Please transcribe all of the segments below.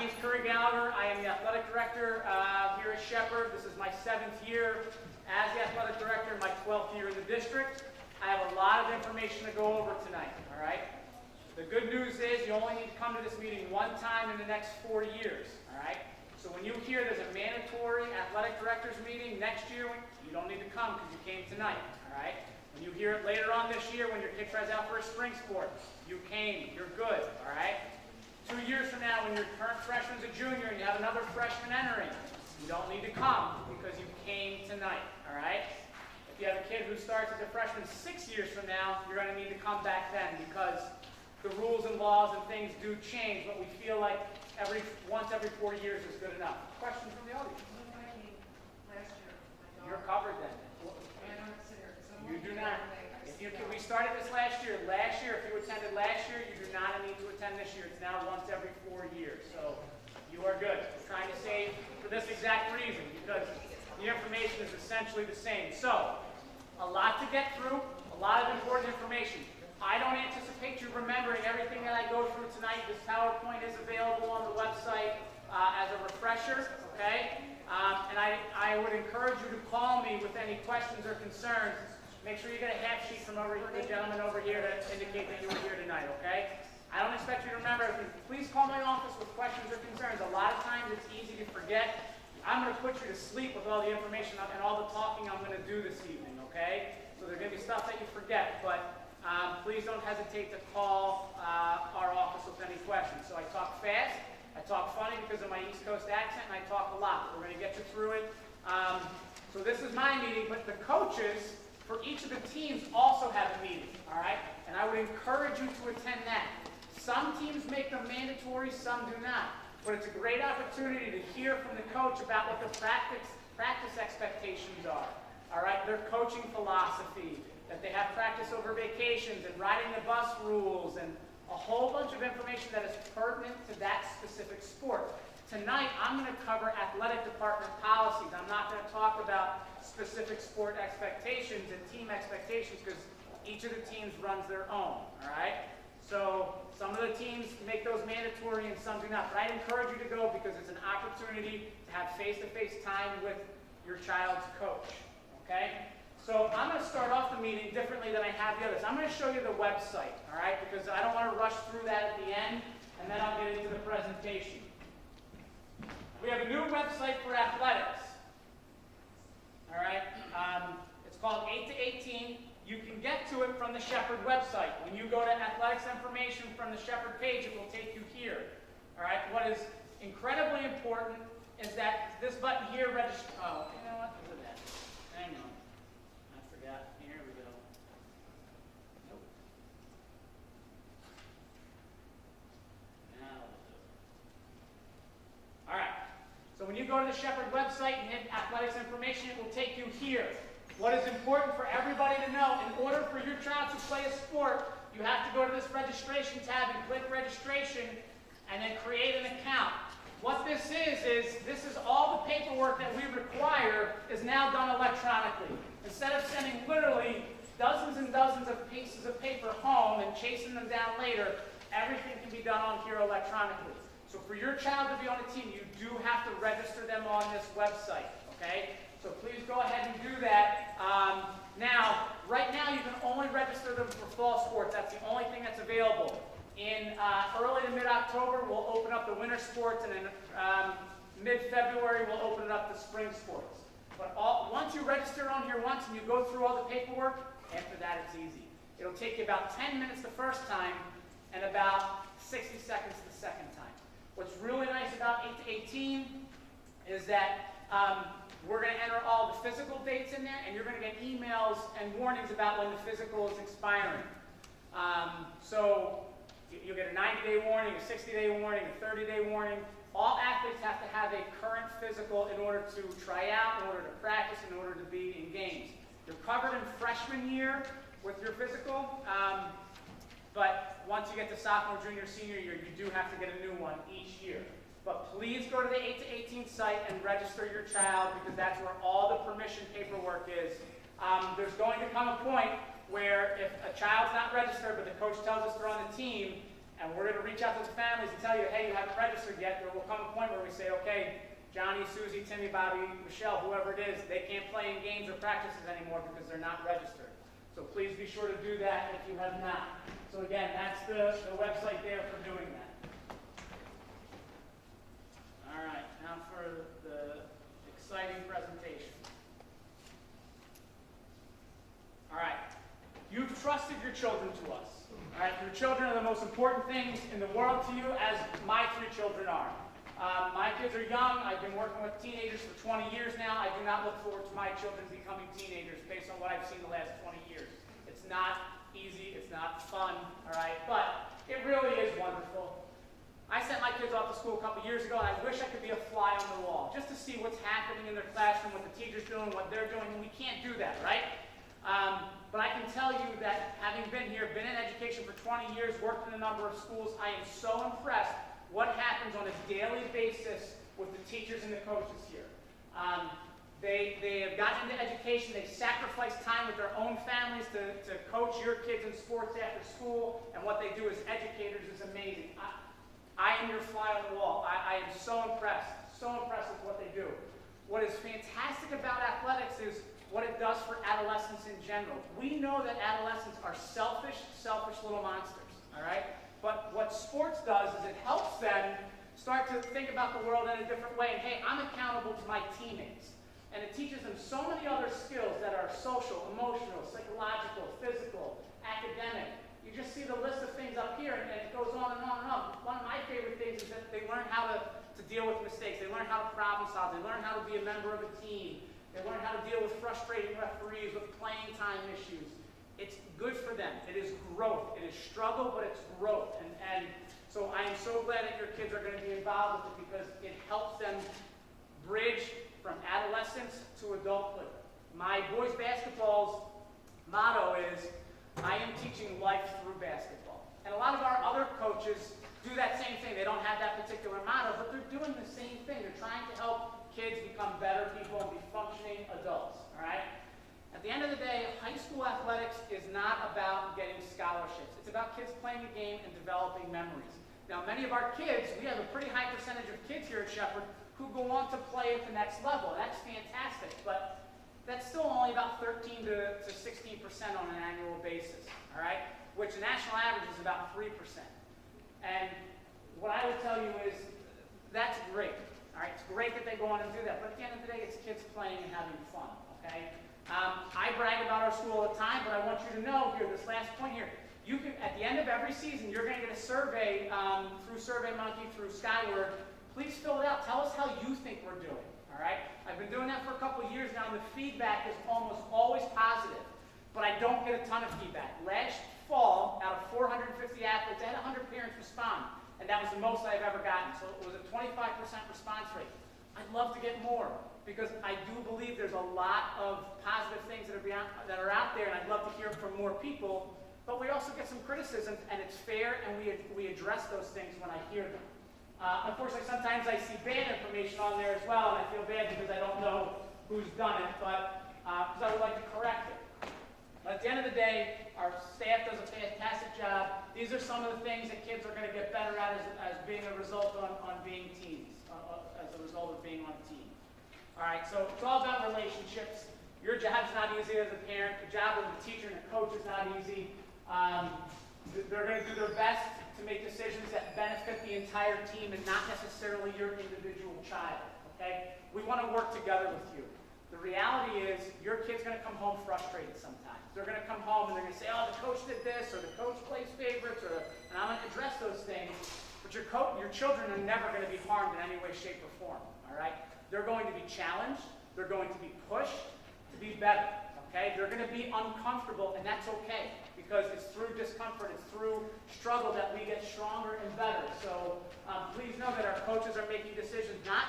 name is Curry Gallagher. I am the athletic director here at Shepherd. This is my 7th year as the athletic director, my 12th year in the district. I have a lot of information to go over tonight, all right? The good news is you only need to come to this meeting one time in the next 4 years, all right? So when you hear there's a mandatory athletic directors meeting next year, you don't need to come because you came tonight, all right? When you hear it later on this year when your kid tries out for a spring sport, you came, you're good, all right? 2 years from now when your current freshman's a junior and you have another freshman entering, you don't need to come because you came tonight, all right? If you have a kid who starts as a freshman 6 years from now, you're going to need to come back then because the rules and laws and things do change, but we feel like once every 4 years is good enough. Questions from the audience? Last year. You're covered then. You do not. We started this last year. Last year, if you attended last year, you do not need to attend this year. It's now once every 4 years. So you are good. We're trying to save for this exact reason because the information is essentially the same. So a lot to get through, a lot of important information. I don't anticipate you remembering everything that I go through tonight. This PowerPoint is available on the website as a refresher, okay? And I would encourage you to call me with any questions or concerns. Make sure you get a half sheet from the gentleman over here to indicate that you were here tonight, okay? I don't expect you to remember everything. Please call my office with questions or concerns. A lot of times it's easy to forget. I'm going to put you to sleep with all the information and all the talking I'm going to do this evening, okay? So there's going to be stuff that you forget, but please don't hesitate to call our office with any questions. So I talk fast, I talk funny because of my East Coast accent, and I talk a lot. We're going to get you through it. So this is my meeting, but the coaches for each of the teams also have a meeting, all right? And I would encourage you to attend that. Some teams make them mandatory, some do not. But it's a great opportunity to hear from the coach about what the practice expectations are, all right? Their coaching philosophy, that they have practice over vacations and riding the bus rules and a whole bunch of information that is pertinent to that specific sport. Tonight, I'm going to cover athletic department policies. I'm not going to talk about specific sport expectations and team expectations because each of the teams runs their own, all right? So some of the teams make those mandatory and some do not. But I'd encourage you to go because it's an opportunity to have face-to-face time with your child's coach, okay? So I'm going to start off the meeting differently than I have the others. I'm going to show you the website, all right? Because I don't want to rush through that at the end, and then I'll get into the presentation. We have a new website for athletics, all right? It's called 8 to 18. You can get to it from the Shepherd website. When you go to athletics information from the Shepherd page, it will take you here, all right? What is incredibly important is that this button here registers. Oh, you know what? Look at that. Hang on. I forgot. Here we go. Nope. Now we'll do it. All right. So when you go to the Shepherd website and hit athletics information, it will take you here. What is important for everybody to know, in order for your child to play a sport, you have to go to this registration tab and click registration and then create an account. What this is all the paperwork that we require is now done electronically. Instead of sending literally dozens and dozens of pieces of paper home and chasing them down later, everything can be done on here electronically. So for your child to be on a team, you do have to register them on this website, okay? So please go ahead and do that. Right now you can only register them for fall sports. That's the only thing that's available. In early to mid-October, we'll open up the winter sports, and in mid-February, we'll open it up to spring sports. But once you register on here once and you go through all the paperwork, after that it's easy. It'll take you about 10 minutes the first time and about 60 seconds the second time. What's really nice about 8 to 18 is that we're going to enter all the physical dates in there, and you're going to get emails and warnings about when the physical is expiring. So you'll get a 90-day warning, a 60-day warning, a 30-day warning. All athletes have to have a current physical in order to try out, in order to practice, in order to be in games. You're covered in freshman year with your physical, but once you get to sophomore, junior, senior year, you do have to get a new one each year. But please go to the 8 to 18 site and register your child because that's where all the permission paperwork is. There's going to come a point where if a child's not registered but the coach tells us they're on the team And we're going to reach out to the families and tell you, hey, you haven't registered yet. There will come a point where we say, okay, Johnny, Susie, Timmy, Bobby, Michelle, whoever it is, they can't play in games or practices anymore because they're not registered. So please be sure to do that if you have not. So again, that's the website there for doing that. All right, now for the exciting presentation. All right, you've trusted your children to us. All right, your children are the most important things in the world to you, as my 3 children are. My kids are young. I've been working with teenagers for 20 years now. I do not look forward to my children becoming teenagers based on what I've seen the last 20 years. It's not easy. It's not fun, all right? But it really is wonderful. I sent my kids off to school a couple years ago, and I wish I could be a fly on the wall just to see what's happening in their classroom, what the teacher's doing, what they're doing, and we can't do that, right? But I can tell you that having been here, been in education for 20 years, worked in a number of schools, I am so impressed what happens on a daily basis with the teachers and the coaches here. They have gotten into education, they sacrifice time with their own families to coach your kids in sports after school, and what they do as educators is amazing. I am your fly on the wall. I am so impressed with what they do. What is fantastic about athletics is what it does for adolescents in general. We know that adolescents are selfish little monsters, all right? But what sports does is it helps them start to think about the world in a different way. And hey, I'm accountable to my teammates. And it teaches them so many other skills that are social, emotional, psychological, physical, academic. You just see the list of things up here, and it goes on and on and on. One of my favorite things is that they learn how to deal with mistakes. They learn how to problem solve. They learn how to be a member of a team. They learn how to deal with frustrating referees, with playing time issues. It's good for them. It is growth. It is struggle, but it's growth. And so I am so glad that your kids are going to be involved with it because it helps them bridge from adolescence to adulthood. My boys' basketball's motto is, I am teaching life through basketball. And a lot of our other coaches do that same thing. They don't have that particular motto, but they're doing the same thing. They're trying to help kids become better people and be functioning adults, all right? At the end of the day, high school athletics is not about getting scholarships. It's about kids playing a game and developing memories. Now, many of our kids, we have a pretty high percentage of kids here at Shepherd who go on to play at the next level. That's fantastic, but that's still only about 13 to 16% on an annual basis, all right? Which the national average is about 3%. And what I would tell you is that's great. All right, it's great that they go on and do that, but at the end of the day, it's kids playing and having fun, okay? I brag about our school all the time, but I want you to know here, this last point here, you can, at the end of every season, you're going to get a survey through SurveyMonkey, through Skyward. Please fill it out. Tell us how you think we're doing, all right? I've been doing that for a couple of years now, and the feedback is almost always positive, but I don't get a ton of feedback. Last fall, out of 450 athletes, I had 100 parents respond. And that was the most I've ever gotten. So it was a 25% response rate. I'd love to get more because I do believe there's a lot of positive things that are out there, and I'd love to hear from more people. But we also get some criticism, and it's fair, and we address those things when I hear them. Unfortunately, sometimes I see bad information on there as well, and I feel bad because I don't know who's done it, but because I would like to correct it. But at the end of the day, our staff does a fantastic job. These are some of the things that kids are going to get better at as being a result on being teams, as a result of being on a team. All right, so it's all about relationships. Your job's not easy as a parent. The job of the teacher and the coach is not easy. They're going to do their best to make decisions that benefit the entire team and not necessarily your individual child, okay? We want to work together with you. The reality is your kid's going to come home frustrated sometimes. They're going to come home and they're going to say, oh, the coach did this, or the coach plays favorites, and I'm going to address those things. But your children are never going to be harmed in any way, shape, or form, all right? They're going to be challenged. They're going to be pushed to be better, okay? They're going to be uncomfortable, and that's okay, because it's through discomfort, it's through struggle that we get stronger and better. So please know that our coaches are making decisions, not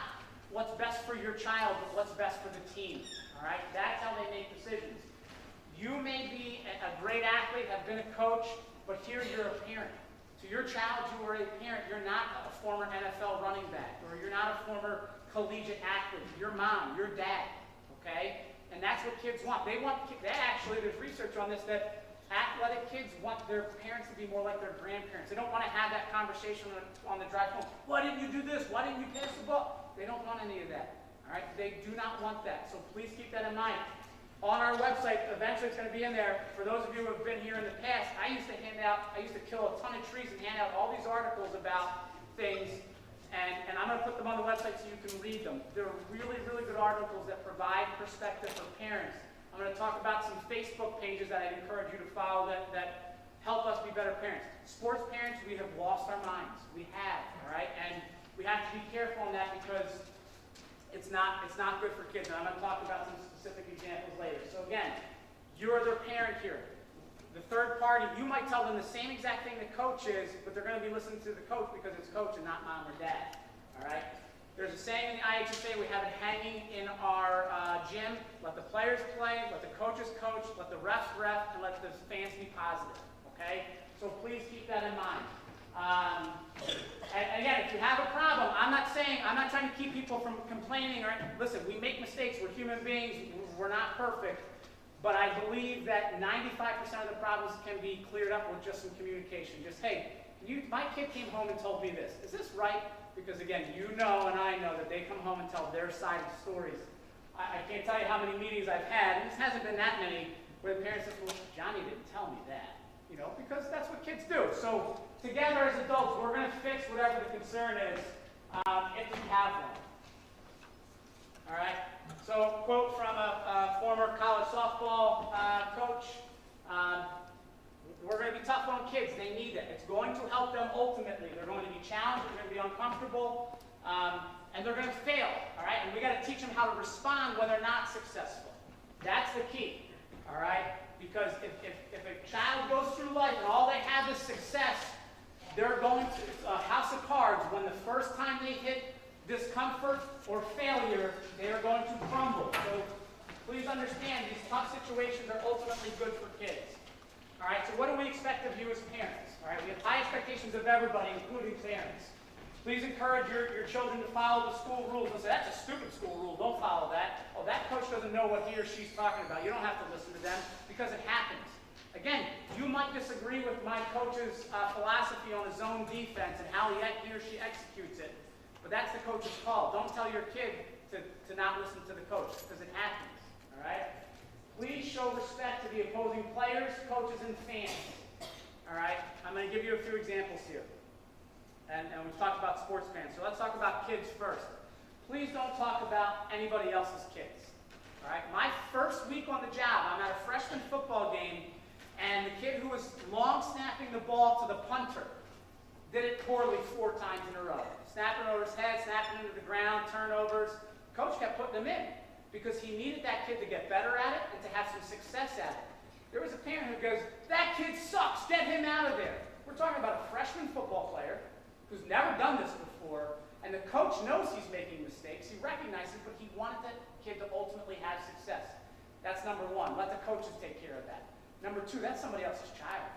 what's best for your child, but what's best for the team, all right? That's how they make decisions. You may be a great athlete, have been a coach, but here you're a parent. To your child, you are a parent. You're not a former NFL running back, or you're not a former collegiate athlete. Your mom, your dad, okay? And that's what kids want. They actually, there's research on this, that Athletic kids want their parents to be more like their grandparents. They don't want to have that conversation on the drive home. Why didn't you do this? Why didn't you pass the ball? They don't want any of that. All right? They do not want that. So please keep that in mind. On our website, eventually it's going to be in there. For those of you who have been here in the past, I used to kill a ton of trees and hand out all these articles about things, and I'm going to put them on the website so you can read them. They're really, really good articles that provide perspective for parents. I'm going to talk about some Facebook pages that I'd encourage you to follow that help us be better parents. Sports parents, we have lost our minds. We have, all right? And we have to be careful on that because it's not good for kids. And I'm going to talk about some specific examples later. So again, you're their parent here. The third party, you might tell them the same exact thing the coach is, but they're going to be listening to the coach because it's coach and not mom or dad. All right? There's a saying in the IHSA, we have it hanging in our gym. Let the players play, let the coaches coach, let the refs ref, and let the fans be positive. Okay? So please keep that in mind. And again, if you have a problem, I'm not trying to keep people from complaining. Or listen, we make mistakes. We're human beings. We're not perfect. But I believe that 95% of the problems can be cleared up with just some communication. Just, hey, my kid came home and told me this. Is this right? Because again, you know and I know that they come home and tell their side of the stories. I can't tell you how many meetings I've had, and this hasn't been that many, where the parents say, well, Johnny didn't tell me that. You know, because that's what kids do. So together as adults, we're going to fix whatever the concern is if we have one. All right? So a quote from a former college softball coach. We're going to be tough on kids. They need it. It's going to help them ultimately. They're going to be challenged. They're going to be uncomfortable. And they're going to fail. All right? And we got to teach them how to respond when they're not successful. That's the key. All right? Because if a child goes through life and all they have is success, they're going to, it's a house of cards. When the first time they hit discomfort or failure, they are going to crumble. So please understand, these tough situations are ultimately good for kids. All right, so what do we expect of you as parents? All right, we have high expectations of everybody, including parents. Please encourage your children to follow the school rules. And say, that's a stupid school rule, don't follow that. Oh, that coach doesn't know what he or she's talking about. You don't have to listen to them because it happens. Again, you might disagree with my coach's philosophy on his zone defense and how he or she executes it. But that's the coach's call. Don't tell your kid to not listen to the coach because it happens. All right? Please show respect to the opposing players, coaches, and fans. All right? I'm going to give you a few examples here. And we've talked about sports fans. So let's talk about kids first. Please don't talk about anybody else's kids. All right? My first week on the job, I'm at a freshman football game, and the kid who was long snapping the ball to the punter did it poorly 4 times in a row. Snapping over his head, snapping into the ground, turnovers. Coach kept putting him in because he needed that kid to get better at it and to have some success at it. There was a parent who goes, that kid sucks, get him out of there. We're talking about a freshman football player who's never done this before, and the coach knows he's making mistakes. He recognizes it, but he wanted that kid to ultimately have success. That's number 1. Let the coaches take care of that. Number 2, that's somebody else's child.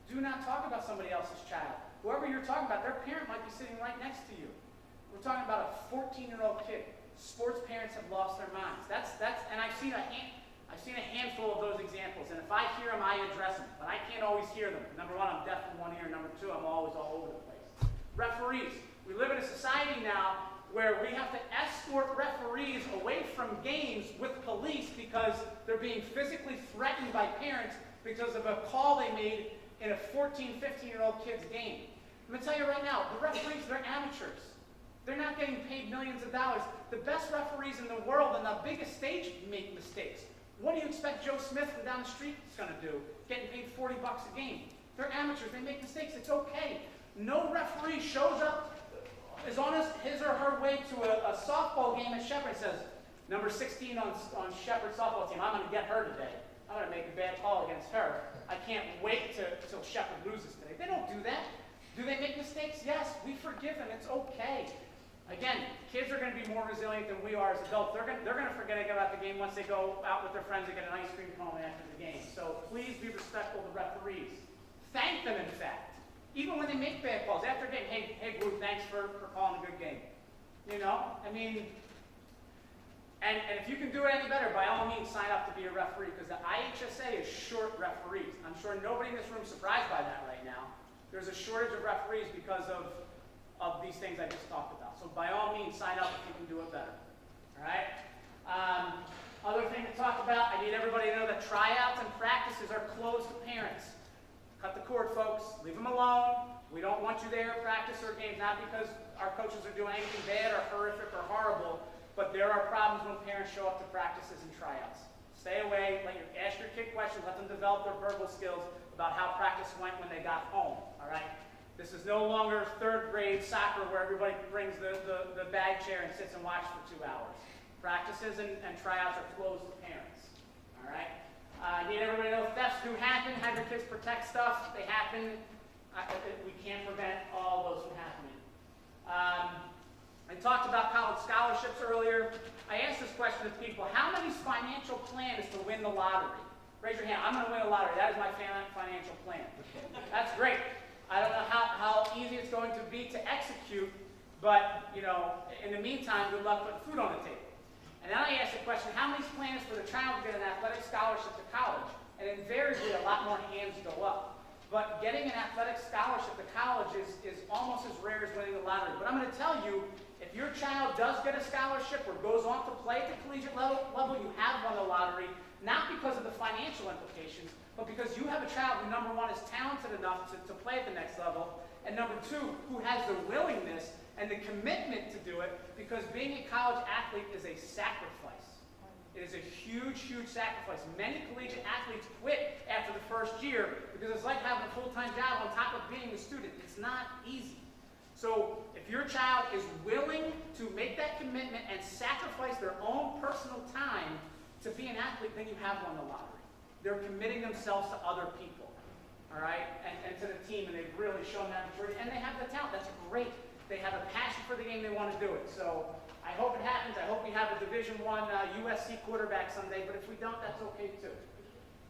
Do not talk about somebody else's child. Whoever you're talking about, their parent might be sitting right next to you. We're talking about a 14-year-old kid. Sports parents have lost their minds. And I've seen a handful of those examples. And if I hear them, I address them. But I can't always hear them. Number 1, I'm deaf in one ear. Number 2, I'm always all over the place. Referees. We live in a society now where we have to escort referees away from games with police because they're being physically threatened by parents because of a call they made in a 14, 15-year-old kid's game. I'm going to tell you right now, the referees, they're amateurs. They're not getting paid millions of dollars. The best referees in the world on the biggest stage make mistakes. What do you expect Joe Smith from down the street is going to do, getting paid $40 a game? They're amateurs. They make mistakes. It's okay. No referee shows up, is on his or her way to a softball game at Shepherd and says, number 16 on Shepherd's softball team, I'm going to get her today. I'm going to make a bad call against her. I can't wait till Shepherd loses today. They don't do that. Do they make mistakes? Yes, we forgive them. It's okay. Again, kids are going to be more resilient than we are as adults. They're going to forget about the game once they go out with their friends and get an ice cream cone after the game. So please be respectful to referees. Thank them, in fact. Even when they make bad calls. After a game, hey, Blue, thanks for calling a good game. You know? I mean, And if you can do it any better, by all means, sign up to be a referee, because the IHSA is short referees. I'm sure nobody in this room is surprised by that right now. There's a shortage of referees because of these things I just talked about. So by all means, sign up if you can do it better. All right? Other thing to talk about, I need everybody to know that tryouts and practices are closed to parents. Cut the cord, folks. Leave them alone. We don't want you there at practice or games, not because our coaches are doing anything bad or horrific or horrible, but there are problems when parents show up to practices and tryouts. Stay away. Ask your kid questions. Let them develop their verbal skills about how practice went when they got home. All right? This is no longer third grade soccer where everybody brings the bag chair and sits and watches for 2 hours. Practices and tryouts are closed to parents. All right? I need everybody to know thefts do happen. Have your kids protect stuff. They happen. We can't prevent all those from happening. I talked about college scholarships earlier. I asked this question to people. How many's financial plan is to win the lottery? Raise your hand. I'm going to win the lottery. That is my financial plan. That's great. I don't know how easy it's going to be to execute, but, in the meantime, good luck putting food on the table. And then I asked the question, how many's plan is for the child to get an athletic scholarship to college? And invariably, a lot more hands go up. But getting an athletic scholarship to college is almost as rare as winning the lottery. But I'm going to tell you, if your child does get a scholarship or goes on to play at the collegiate level, you have won the lottery, not because of the financial implications, but because you have a child who, number one, is talented enough to play at the next level, and number two, who has the willingness and the commitment to do it, because being a college athlete is a sacrifice. It is a huge, huge sacrifice. Many collegiate athletes quit after the first year because it's like having a full-time job on top of being a student. It's not easy. So if your child is willing to make that commitment and sacrifice their own personal time to be an athlete, then you have won the lottery. They're committing themselves to other people, all right, and to the team, and they've really shown that maturity, and they have the talent. That's great. They have a passion for the game. They want to do it. So I hope it happens. I hope we have a Division I USC quarterback someday, but if we don't, that's okay too.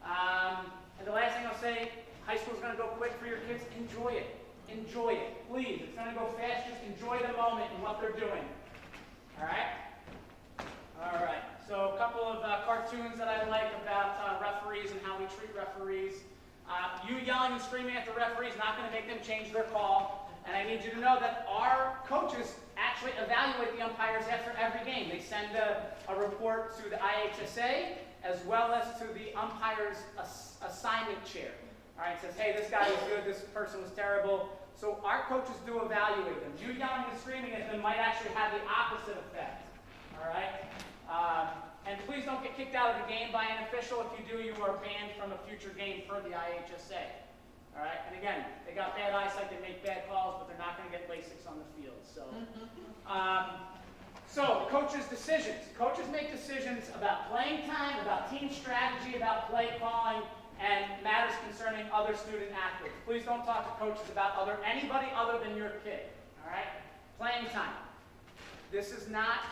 And the last thing I'll say, high school's going to go quick for your kids. Enjoy it. Enjoy it. Please. It's going to go fast. Just enjoy the moment and what they're doing. All right? All right. So a couple of cartoons that I like about referees and how we treat referees. You yelling and screaming at the referee is not going to make them change their call. And I need you to know that our coaches actually evaluate the umpires after every game. They send a report to the IHSA as well as to the umpire's assignment chair. All right, it says, hey, this guy was good, this person was terrible. So our coaches do evaluate them. You yelling and screaming at them might actually have the opposite effect. All right? And please don't get kicked out of the game by an official. If you do, you are banned from a future game per the IHSA. All right, and again, they got bad eyesight, they make bad calls, but they're not going to get LASIK on the field. So coaches' decisions. Coaches make decisions about playing time, about team strategy, about play calling, and matters concerning other student athletes. Please don't talk to coaches about anybody other than your kid. All right, playing time. This is not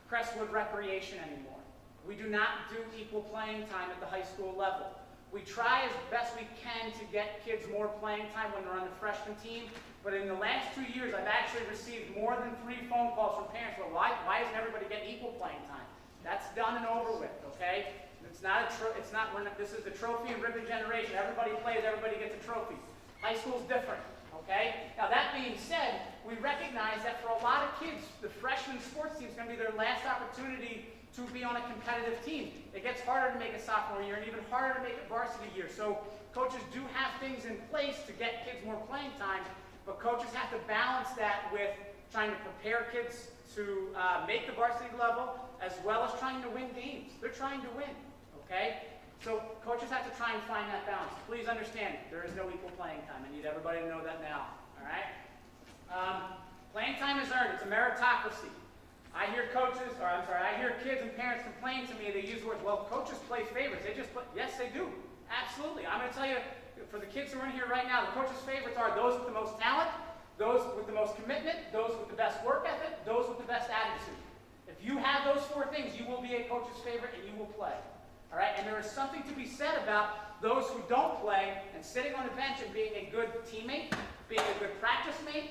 Crestwood Recreation anymore. We do not do equal playing time at the high school level. We try as best we can to get kids more playing time when they're on the freshman team, but in the last 2 years, I've actually received more than 3 phone calls from parents. Well, why isn't everybody getting equal playing time? That's done and over with, okay? This is the trophy and ribbon generation. Everybody plays, everybody gets a trophy. High school's different, okay? Now, that being said, we recognize that for a lot of kids, the freshman sports team is going to be their last opportunity to be on a competitive team. It gets harder to make a sophomore year and even harder to make a varsity year. So coaches do have things in place to get kids more playing time, but coaches have to balance that with trying to prepare kids to make the varsity level as well as trying to win games. They're trying to win, okay? So coaches have to try and find that balance. Please understand, there is no equal playing time. I need everybody to know that now, all right? Playing time is earned. It's a meritocracy. I hear kids and parents complain to me. They use words, well, coaches play favorites. They just play. Yes, they do. Absolutely. I'm going to tell you, for the kids who are in here right now, the coaches' favorites are those with the most talent, those with the most commitment, those with the best work ethic, those with the best attitude. If you have those 4 things, you will be a coach's favorite and you will play. All right? And there is something to be said about those who don't play and sitting on the bench and being a good teammate, being a good practice mate,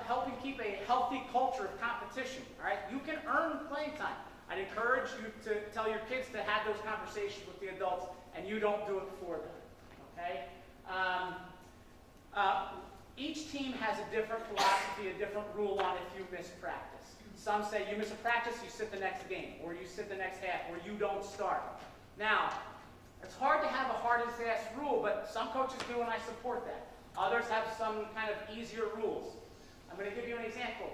helping keep a healthy culture of competition. All right, you can earn playing time. I'd encourage you to tell your kids to have those conversations with the adults, and you don't do it for them, okay? Each team has a different philosophy, a different rule on if you miss practice. Some say you miss a practice, you sit the next game, or you sit the next half, or you don't start. Now, it's hard to have a hard and fast rule, but some coaches do, and I support that. Others have some kind of easier rules. I'm going to give you an example.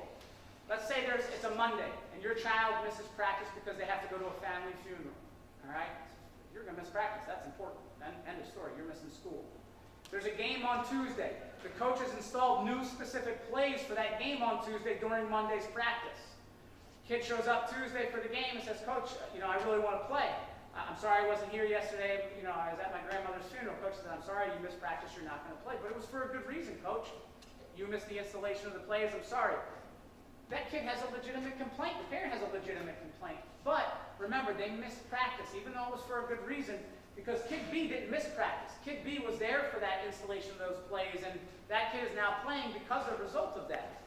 Let's say it's a Monday, and your child misses practice because they have to go to a family funeral. All right? You're going to miss practice. That's important. End of story. You're missing school. There's a game on Tuesday. The coach has installed new specific plays for that game on Tuesday during Monday's practice. Kid shows up Tuesday for the game and says, Coach, I really want to play. I'm sorry I wasn't here yesterday. I was at my grandmother's funeral. Coach said, I'm sorry you missed practice. You're not going to play. But it was for a good reason, Coach. You missed the installation of the plays. I'm sorry. That kid has a legitimate complaint. The parent has a legitimate complaint. But remember, they missed practice, even though it was for a good reason, because Kid B didn't miss practice. Kid B was there for that installation of those plays, and that kid is now playing because of the result of that.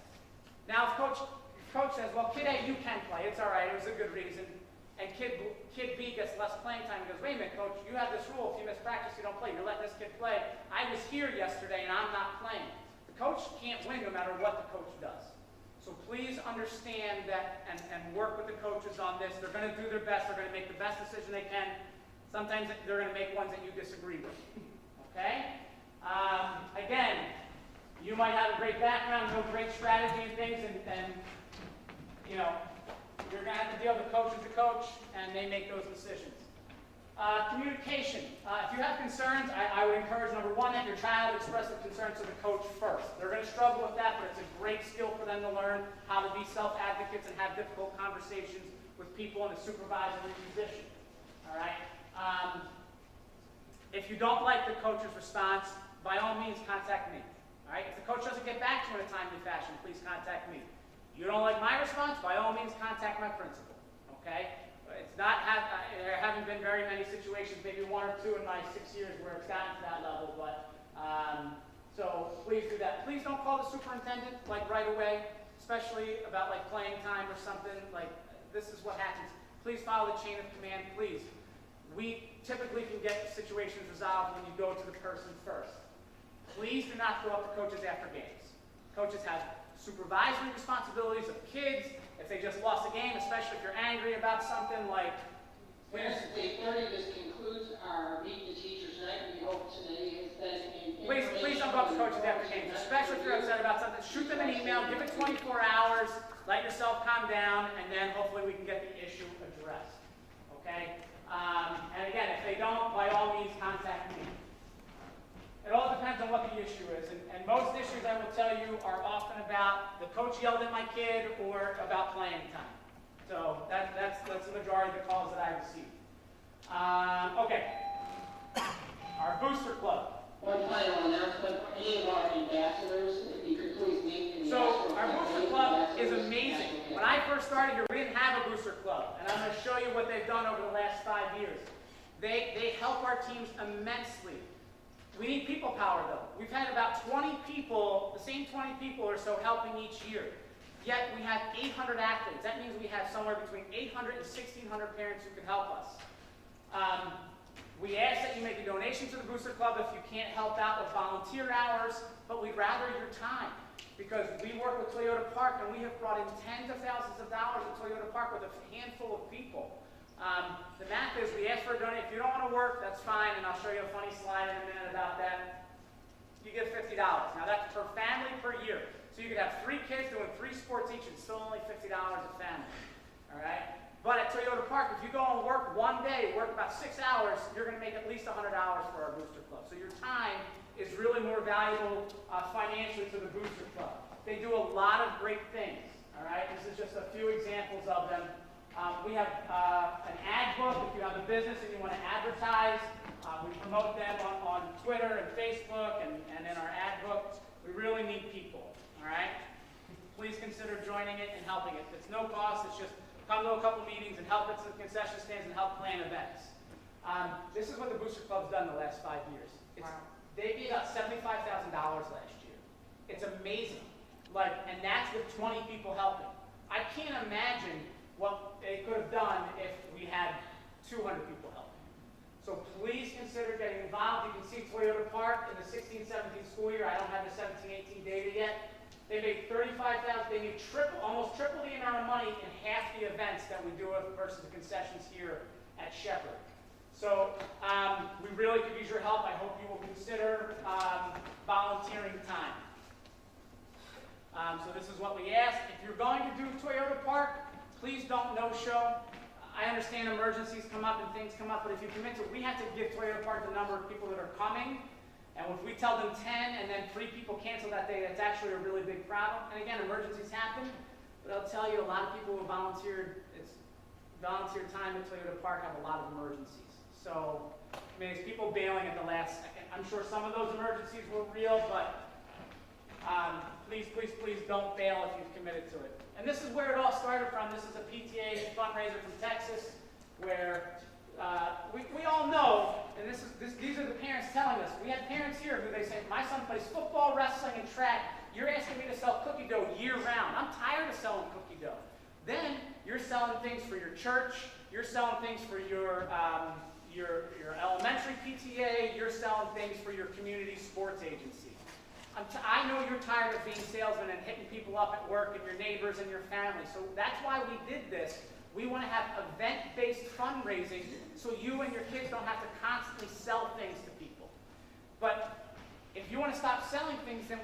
Now, if coach says, well, Kid A, you can play. It's all right. It was a good reason. And Kid B gets less playing time and goes, wait a minute, Coach, you have this rule. If you miss practice, you don't play. You're letting this kid play. I was here yesterday, and I'm not playing. The coach can't win no matter what the coach does. So please understand that and work with the coaches on this. They're going to do their best. They're going to make the best decision they can. Sometimes they're going to make ones that you disagree with. Okay? Again, you might have a great background, know great strategy and things, and you're going to have to deal with the coach as the coach, and they make those decisions. Communication. If you have concerns, I would encourage, number one, that your child express the concerns to the coach first. They're going to struggle with that, but it's a great skill for them to learn how to be self-advocates and have difficult conversations with people in a supervisory position. All right? If you don't like the coach's response, by all means, contact me. All right? If the coach doesn't get back to you in a timely fashion, please contact me. You don't like my response, by all means, contact my principal. Okay? There haven't been very many situations, maybe one or two in my 6 years where it's gotten to that level, but so please do that. Please don't call the superintendent right away, especially about playing time or something. This is what happens. Please follow the chain of command, please. We typically can get situations resolved when you go to the person first. Please do not go up to coaches after games. Coaches have supervisory responsibilities of kids. If they just lost a game, especially if you're angry about something Yes, at 8:30, this concludes our Meet the Teachers Night. We hope today has been Please don't go up to coaches after games, especially if you're upset about something. Shoot them an email, give it 24 hours, let yourself calm down, and then hopefully we can get the issue addressed. Okay? And again, if they don't, by all means, contact me. It all depends on what the issue is, and most issues, I will tell you, are often about the coach yelled at my kid or about playing time. So that's the majority of the calls that I receive. Okay. Our booster club. One final announcement. Any of our ambassadors, if you could please meet in the So our booster club is amazing. When I first started here, we didn't have a booster club, and I'm going to show you what they've done over the last 5 years. They help our teams immensely. We need people power, though. We've had about 20 people, the same 20 people or so, helping each year. Yet we have 800 athletes. That means we have somewhere between 800 and 1,600 parents who can help us. We ask that you make a donation to the Booster Club if you can't help out with volunteer hours, but we'd rather your time, because we work with Toyota Park, and we have brought in tens of thousands of dollars at Toyota Park with a handful of people. The math is we ask for a donation. If you don't want to work, that's fine, and I'll show you a funny slide in a minute about that. You get $50. Now that's per family per year. So you could have 3 kids doing 3 sports each and still only $50 a family. All right? But at Toyota Park, if you go and work one day, work about 6 hours, you're going to make at least $100 for our Booster Club. So your time is really more valuable financially to the Booster Club. They do a lot of great things. All right? This is just a few examples of them. We have an ad book. If you have a business and you want to advertise, we promote them on Twitter and Facebook and in our ad book. We really need people. All right? Please consider joining it and helping it. It's no cost. It's just come to a couple meetings and help at some concession stands and help plan events. This is what the Booster Club's done the last 5 years. They gave out $75,000 last year. It's amazing. And that's with 20 people helping. I can't imagine what they could have done if we had 200 people helping. So please consider getting involved. You can see Toyota Park in the 16-17 school year. I don't have the 17-18 data yet. They made $35,000. They made almost triple the amount of money in half the events that we do versus the concessions here at Shepherd. So we really could use your help. I hope you will consider volunteering time. So this is what we ask. If you're going to do Toyota Park, please don't no-show. I understand emergencies come up and things come up, but if you commit to it, we have to give Toyota Park the number of people that are coming. And if we tell them 10 and then 3 people cancel that day, that's actually a really big problem. And again, emergencies happen, but I'll tell you, a lot of people who volunteer time at Toyota Park have a lot of emergencies. So, I mean, it's people bailing at the last second. I'm sure some of those emergencies were real, but please, please, please don't bail if you've committed to it. And this is where it all started from. This is a PTA fundraiser from Texas, where we all know, and these are the parents telling us. We have parents here who they say, my son plays football, wrestling, and track. You're asking me to sell cookie dough year-round. I'm tired of selling cookie dough. Then you're selling things for your church. You're selling things for your elementary PTA. You're selling things for your community sports agency. I know you're tired of being salesmen and hitting people up at work and your neighbors and your family. So that's why we did this. We want to have event-based fundraising so you and your kids don't have to constantly sell things to people. But if you want to stop selling things, then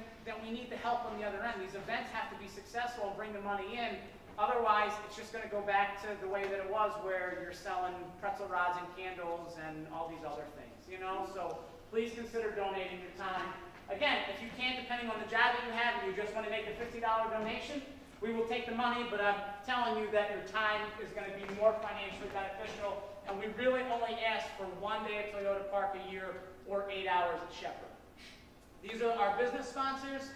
we need the help on the other end. These events have to be successful and bring the money in. Otherwise, it's just going to go back to the way that it was, where you're selling pretzel rods and candles and all these other things, you know? So please consider donating your time. Again, if you can, depending on the job that you have, and you just want to make a $50 donation, we will take the money, but I'm telling you that your time is going to be more financially beneficial, and we really only ask for 1 day at Toyota Park a year or 8 hours at Shepherd. These are our business sponsors.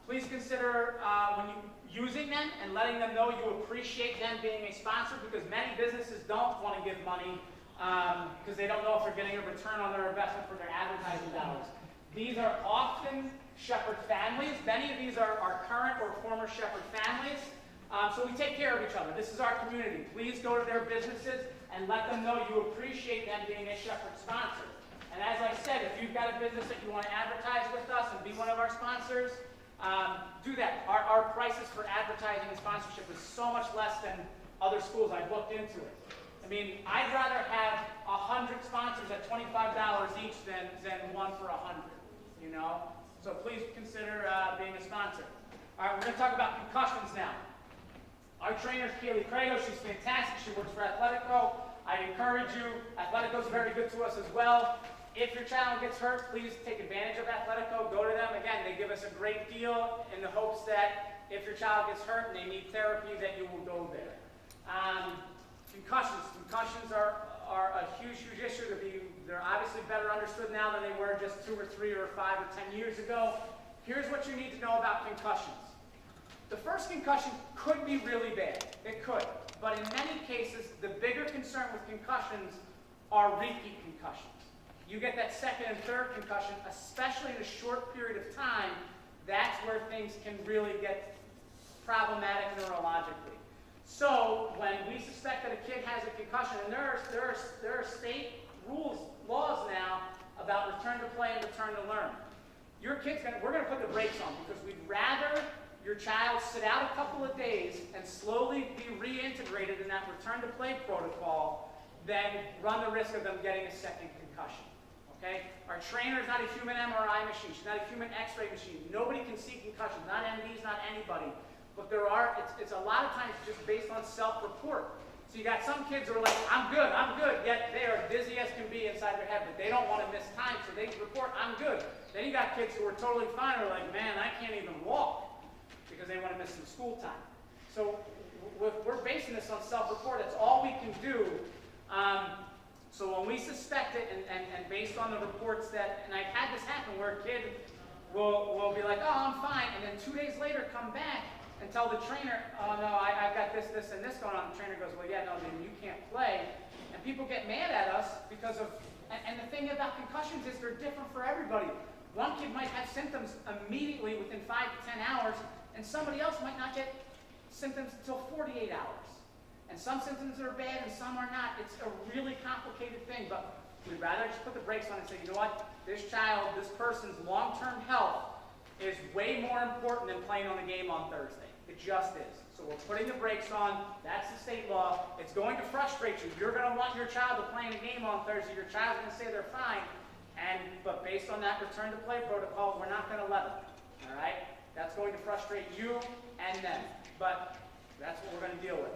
Please consider when you using them and letting them know you appreciate them being a sponsor, because many businesses don't want to give money because they don't know if they're getting a return on their investment for their advertising dollars. These are often Shepherd families. Many of these are current or former Shepherd families. So we take care of each other. This is our community. Please go to their businesses and let them know you appreciate them being a Shepherd sponsor. And as I said, if you've got a business that you want to advertise with us and be one of our sponsors, do that. Our prices for advertising and sponsorship is so much less than other schools. I've looked into it. I mean, I'd rather have 100 sponsors at $25 each than one for 100, you know? So please consider being a sponsor. All right, we're going to talk about concussions now. Our trainer is Kaylee Crago. She's fantastic. She works for Athletico. I encourage you. Athletico is very good to us as well. If your child gets hurt, please take advantage of Athletico. Go to them. Again, they give us a great deal in the hopes that if your child gets hurt and they need therapy, that you will go there. Concussions. Concussions are a huge, huge issue. They're obviously better understood now than they were just 2 or 3 or 5 or 10 years ago. Here's what you need to know about concussions. The first concussion could be really bad. It could. But in many cases, the bigger concern with concussions are repeat concussions. You get that second and third concussion, especially in a short period of time, that's where things can really get problematic neurologically. So when we suspect that a kid has a concussion, and there are state laws now about return to play and return to learn. Your kid's we're going to put the brakes on, because we'd rather your child sit out a couple of days and slowly be reintegrated in that return to play protocol than run the risk of them getting a second concussion. Okay? Our trainer is not a human MRI machine. She's not a human X-ray machine. Nobody can see concussions, not MDs, not anybody. But it's a lot of times just based on self-report. So you got some kids who are like, I'm good, yet they are dizzy as can be inside their head, but they don't want to miss time, so they report, I'm good. Then you got kids who are totally fine, who are like, man, I can't even walk, because they want to miss some school time. So we're basing this on self-report. That's all we can do. So when we suspect it, and based on the reports and I've had this happen where a kid will be like, oh, I'm fine, and then 2 days later come back and tell the trainer, oh no, I've got this, and this going on. The trainer goes, well, yeah, no, then you can't play. And people get mad at us because of, and the thing about concussions is they're different for everybody. One kid might have symptoms immediately within 5 to 10 hours, and somebody else might not get symptoms until 48 hours. And some symptoms are bad and some are not. It's a really complicated thing, but we'd rather just put the brakes on and say, you know what, this child, this person's long-term health is way more important than playing on a game on Thursday. It just is. So we're putting the brakes on. That's the state law. It's going to frustrate you. You're going to want your child to play in a game on Thursday. Your child's going to say they're fine. But based on that return to play protocol, we're not going to let them. All right? That's going to frustrate you and them. But that's what we're going to deal with.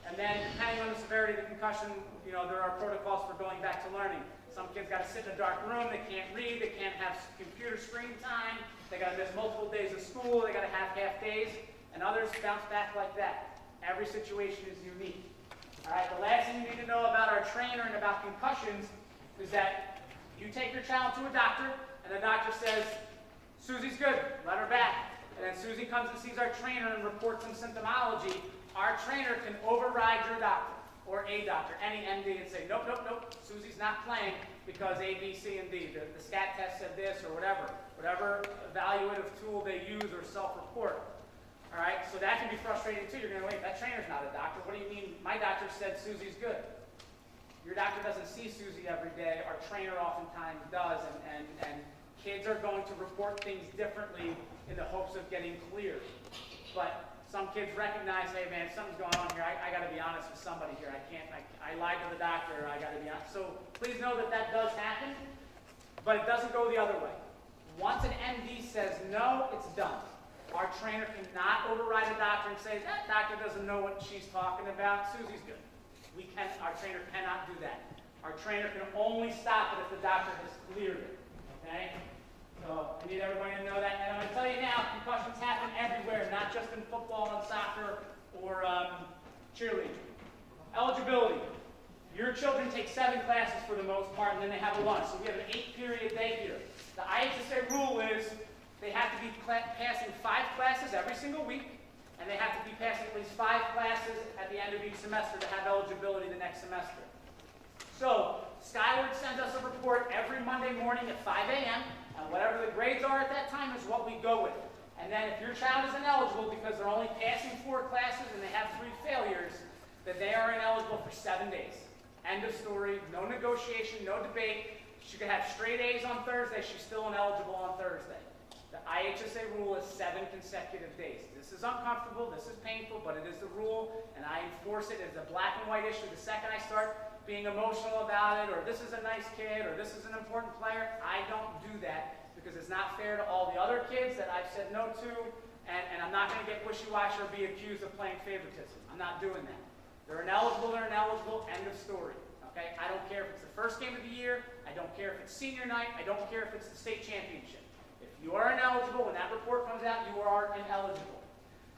And then, depending on the severity of the concussion, there are protocols for going back to learning. Some kids got to sit in a dark room. They can't read. They can't have computer screen time. They got to miss multiple days of school. They got to have half days. And others bounce back like that. Every situation is unique. All right, the last thing you need to know about our trainer and about concussions is that you take your child to a doctor, and the doctor says, Susie's good, let her back. And then Susie comes and sees our trainer and reports some symptomology. Our trainer can override your doctor or a doctor, any MD, and say, nope, nope, nope, Susie's not playing because A, B, C, and D. The SCAT test said this or whatever evaluative tool they use or self-report. All right, so that can be frustrating too. You're going to wait, that trainer's not a doctor. What do you mean? My doctor said Susie's good. Your doctor doesn't see Susie every day. Our trainer oftentimes does, and kids are going to report things differently in the hopes of getting cleared. But some kids recognize, hey man, something's going on here. I got to be honest with somebody here. I lied to the doctor. I got to be honest. So please know that that does happen, but it doesn't go the other way. Once an MD says no, it's done. Our trainer cannot override a doctor and say, that doctor doesn't know what she's talking about. Susie's good. Our trainer cannot do that. Our trainer can only stop it if the doctor has cleared it. Okay? So I need everybody to know that. And I'm going to tell you now, concussions happen everywhere, not just in football and soccer or cheerleading. Eligibility. Your children take 7 classes for the most part, and then they have a lunch. So we have an 8-period day here. The IHSA rule is they have to be passing 5 classes every single week, and they have to be passing at least 5 classes at the end of each semester to have eligibility the next semester. So Skyward sends us a report every Monday morning at 5 a.m., and whatever the grades are at that time is what we go with. And then if your child is ineligible because they're only passing 4 classes and they have 3 failures, then they are ineligible for 7 days. End of story. No negotiation, no debate. She could have straight A's on Thursday. She's still ineligible on Thursday. The IHSA rule is 7 consecutive days. This is uncomfortable. This is painful, but it is the rule, and I enforce it as a black and white issue. The second I start being emotional about it, or this is a nice kid, or this is an important player, I don't do that because it's not fair to all the other kids that I've said no to, and I'm not going to get wishy-washy or be accused of playing favoritism. I'm not doing that. They're ineligible, end of story. Okay? I don't care if it's the first game of the year. I don't care if it's senior night. I don't care if it's the state championship. If you are ineligible, when that report comes out, you are ineligible.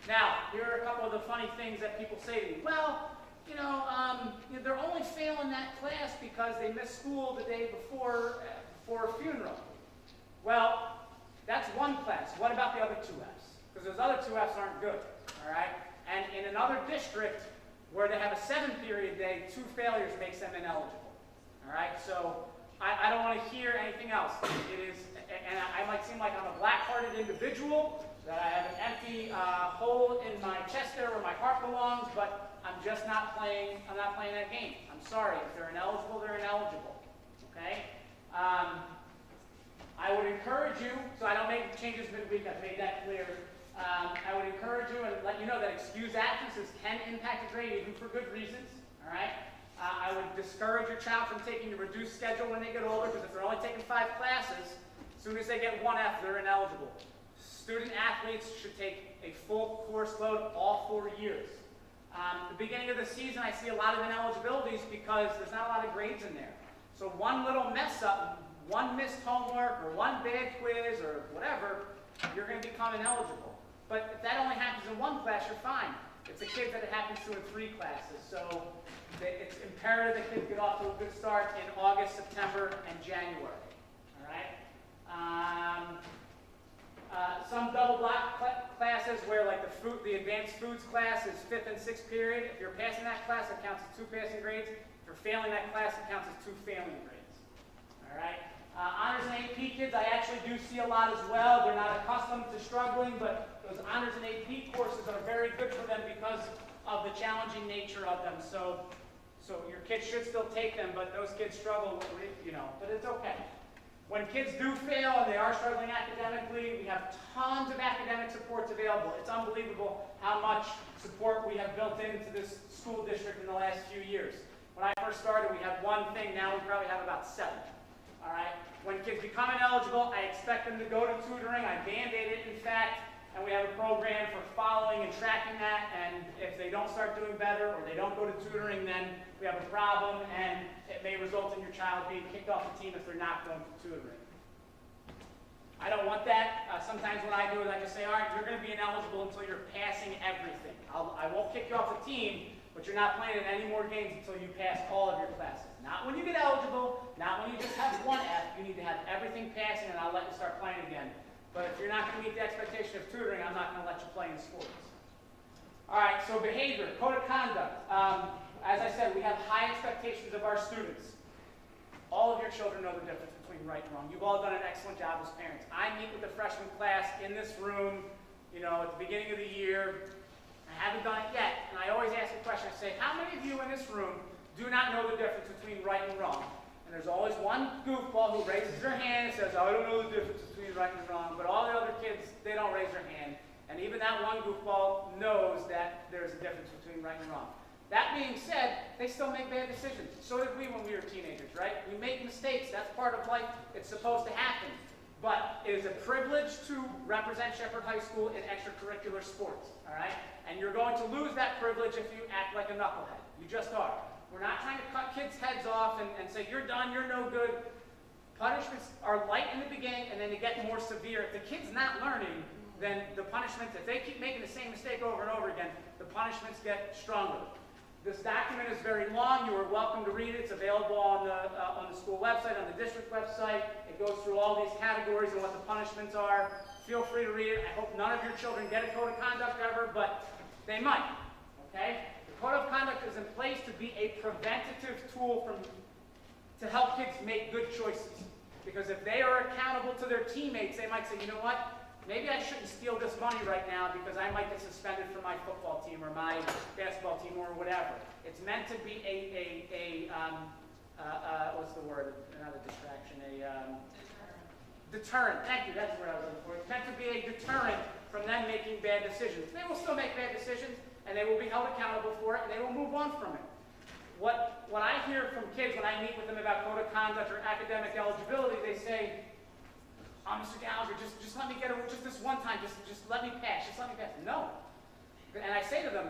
Now, here are a couple of the funny things that people say to me. Well, they're only failing that class because they missed school the day before for a funeral. Well, that's one class. What about the other 2 Fs? Because those other 2 Fs aren't good. All right? And in another district where they have a 7-period day, 2 failures makes them ineligible. All right? So I don't want to hear anything else. It is, and I might seem like I'm a black-hearted individual, that I have an empty hole in my chest there where my heart belongs, but I'm just not playing. I'm not playing that game. I'm sorry. If they're ineligible, they're ineligible. Okay? I would encourage you, so I don't make changes midweek. I've made that clear. I would encourage you and let you know that excused absences can impact a grade even for good reasons. All right? I would discourage your child from taking a reduced schedule when they get older, because if they're only taking 5 classes, as soon as they get 1 F, they're ineligible. Student athletes should take a full course load all 4 years. The beginning of the season, I see a lot of ineligibilities because there's not a lot of grades in there. So one little mess up, 1 missed homework, or 1 bad quiz, or whatever, you're going to become ineligible. But if that only happens in 1 class, you're fine. It's a kid that it happens to in 3 classes. So it's imperative that kids get off to a good start in August, September, and January. All right? Some double block classes where, like the advanced foods class is 5th and 6th period. If you're passing that class, it counts as 2 passing grades. If you're failing that class, it counts as 2 failing grades. All right? Honors and AP kids, I actually do see a lot as well. They're not accustomed to struggling, but Those honors and AP courses are very good for them because of the challenging nature of them. So your kids should still take them, but those kids struggle, but it's okay. When kids do fail and they are struggling academically, we have tons of academic supports available. It's unbelievable how much support we have built into this school district in the last few years. When I first started, we had one thing. Now we probably have about 7. All right? When kids become ineligible, I expect them to go to tutoring. I band-aid it, in fact, and we have a program for following and tracking that. And if they don't start doing better or they don't go to tutoring, then we have a problem, and it may result in your child being kicked off the team if they're not going to tutoring. I don't want that. Sometimes what I do is I just say, all right, you're going to be ineligible until you're passing everything. I won't kick you off the team, but you're not playing in any more games until you pass all of your classes. Not when you get eligible, not when you just have 1 F. You need to have everything passing, and I'll let you start playing again. But if you're not going to meet the expectation of tutoring, I'm not going to let you play in sports. All right, so behavior, code of conduct. As I said, we have high expectations of our students. All of your children know the difference between right and wrong. You've all done an excellent job as parents. I meet with the freshman class in this room, at the beginning of the year. I haven't done it yet, and I always ask a question. I say, how many of you in this room do not know the difference between right and wrong? And there's always one goofball who raises their hand and says, I don't know the difference between right and wrong. But all the other kids, they don't raise their hand. And even that one goofball knows that there's a difference between right and wrong. That being said, they still make bad decisions. So did we when we were teenagers, right? We make mistakes. That's part of life. It's supposed to happen. But it is a privilege to represent Shepherd High School in extracurricular sports, all right? And you're going to lose that privilege if you act like a knucklehead. You just are. We're not trying to cut kids' heads off and say, you're done, you're no good. Punishments are light in the beginning, and then they get more severe. If the kid's not learning, then the punishments, if they keep making the same mistake over and over again, the punishments get stronger. This document is very long. You are welcome to read it. It's available on the school website, on the district website. It goes through all these categories and what the punishments are. Feel free to read it. I hope none of your children get a code of conduct ever, but they might. Okay? The code of conduct is in place to be a preventative tool to help kids make good choices. Because if they are accountable to their teammates, they might say, you know what? Maybe I shouldn't steal this money right now because I might get suspended from my football team or my basketball team or whatever. It's meant to be what's the word? Not a distraction, deterrent. Thank you, that's what I was looking for. It's meant to be a deterrent from them making bad decisions. They will still make bad decisions, and they will be held accountable for it, and they will move on from it. What I hear from kids when I meet with them about code of conduct or academic eligibility, they say, Mr. Gallagher, just let me get it, just this one time, just let me pass, just let me pass. No. And I say to them,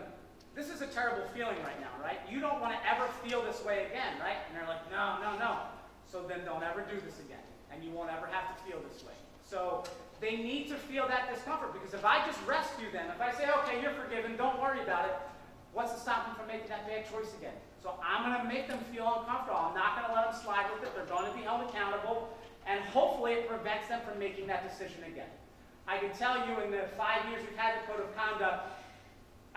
this is a terrible feeling right now, right? You don't want to ever feel this way again, right? And they're like, no. So then don't ever do this again, and you won't ever have to feel this way. So they need to feel that discomfort, because if I just rescue them, if I say, okay, you're forgiven, don't worry about it, what's to stop them from making that bad choice again? So I'm going to make them feel uncomfortable. I'm not going to let them slide with it. They're going to be held accountable. And hopefully it prevents them from making that decision again. I can tell you in the 5 years we've had the code of conduct,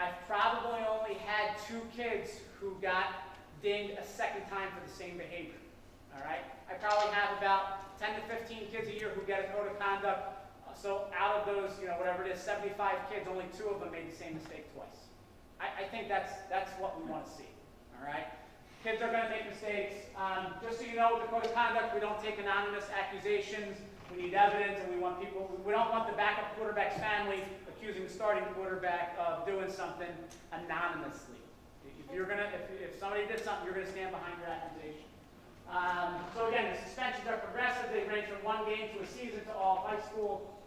I've probably only had 2 kids who got dinged a second time for the same behavior. All right? I probably have about 10 to 15 kids a year who get a code of conduct. So out of those, whatever it is, 75 kids, only 2 of them made the same mistake twice. I think that's what we want to see. All right? Kids are going to make mistakes. Just so you know, with the code of conduct, we don't take anonymous accusations. We need evidence, and we don't want the backup quarterback's family accusing the starting quarterback of doing something anonymously. If somebody did something, you're going to stand behind your accusation. So again, the suspensions are progressive. They range from 1 game to a season to all high school.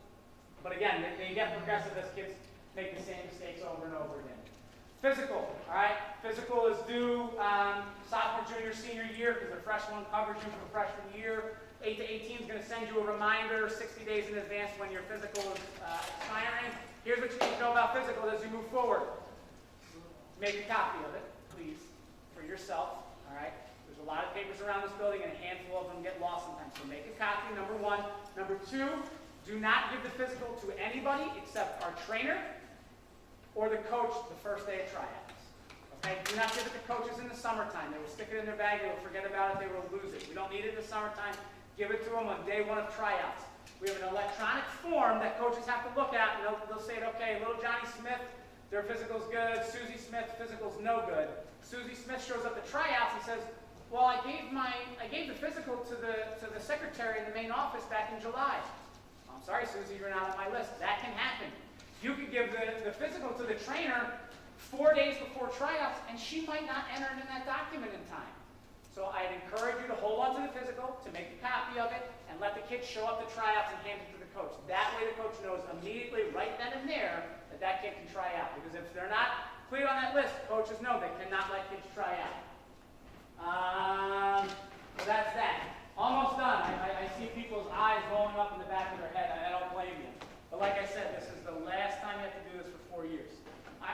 But again, they get progressive as kids make the same mistakes over and over again. Physical, all right? Physical is due sophomore, junior, senior year, because the freshman covers you for the freshman year. 8 to 18 is going to send you a reminder 60 days in advance when your physical is expiring. Here's what you need to know about physical as you move forward. Make a copy of it, please, for yourself, all right? There's a lot of papers around this building, and a handful of them get lost sometimes. So make a copy, number 1. Number 2, do not give the physical to anybody except our trainer or the coach the first day of tryouts. Okay? Do not give it to coaches in the summertime. They will stick it in their bag, they will forget about it, they will lose it. We don't need it in the summertime. Give it to them on day 1 of tryouts. We have an electronic form that coaches have to look at, and they'll say, okay, little Johnny Smith, their physical's good. Susie Smith, physical's no good. Susie Smith shows up at tryouts and says, well, I gave the physical to the secretary in the main office back in July. I'm sorry, Susie, you're not on my list. That can happen. You could give the physical to the trainer 4 days before tryouts, and she might not enter it in that document in time. So I'd encourage you to hold on to the physical, to make a copy of it, and let the kids show up to tryouts and hand it to the coach. That way the coach knows immediately, right then and there, that kid can try out. Because if they're not clear on that list, coaches know they cannot let kids try out. So that's that. Almost done. I see people's eyes rolling up in the back of their head. I don't blame you. But like I said, this is the last time you have to do this for 4 years.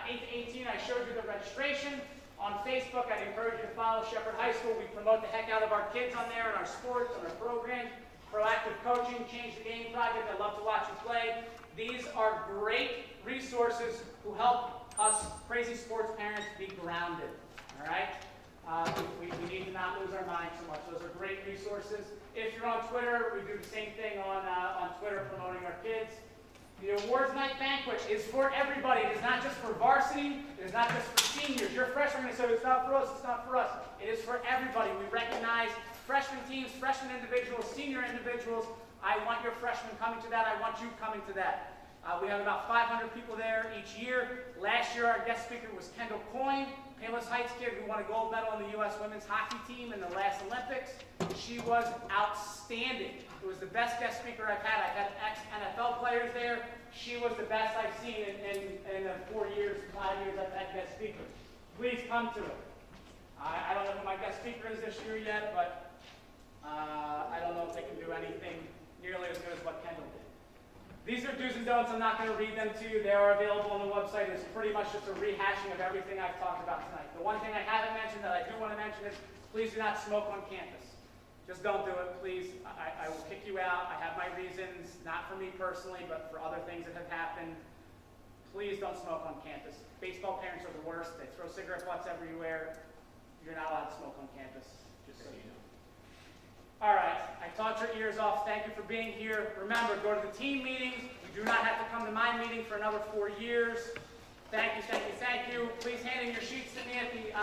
8 to 18, I showed you the registration. On Facebook, I'd encourage you to follow Shepherd High School. We promote the heck out of our kids on there and our sports and our programs. Proactive coaching, change the game project. I love to watch you play. These are great resources who help us crazy sports parents be grounded. All right? We need to not lose our minds so much. Those are great resources. If you're on Twitter, we do the same thing on Twitter promoting our kids. The awards night banquet is for everybody. It is not just for varsity. It is not just for seniors. You're freshmen, so it's not for us. It's not for us. It is for everybody. We recognize freshman teams, freshman individuals, senior individuals. I want your freshmen coming to that. I want you coming to that. We have about 500 people there each year. Last year, our guest speaker was Kendall Coyne, Palos Heights kid who won a gold medal on the U.S. women's hockey team in the last Olympics. She was outstanding. It was the best guest speaker I've had. I've had ex-NFL players there. She was the best I've seen in the 5 years I've had guest speakers. Please come to it. I don't know who my guest speaker is this year yet, but I don't know if they can do anything nearly as good as what Kendall did. These are do's and don'ts. I'm not going to read them to you. They are available on the website. It's pretty much just a rehashing of everything I've talked about tonight. The one thing I haven't mentioned that I do want to mention is please do not smoke on campus. Just don't do it, please. I will kick you out. I have my reasons, not for me personally, but for other things that have happened. Please don't smoke on campus. Baseball parents are the worst. They throw cigarette butts everywhere. You're not allowed to smoke on campus, just so you know. All right, I talked your ears off. Thank you for being here. Remember, go to the team meetings. You do not have to come to my meeting for another 4 years. Thank you, thank you, thank you. Please hand in your sheets to me at the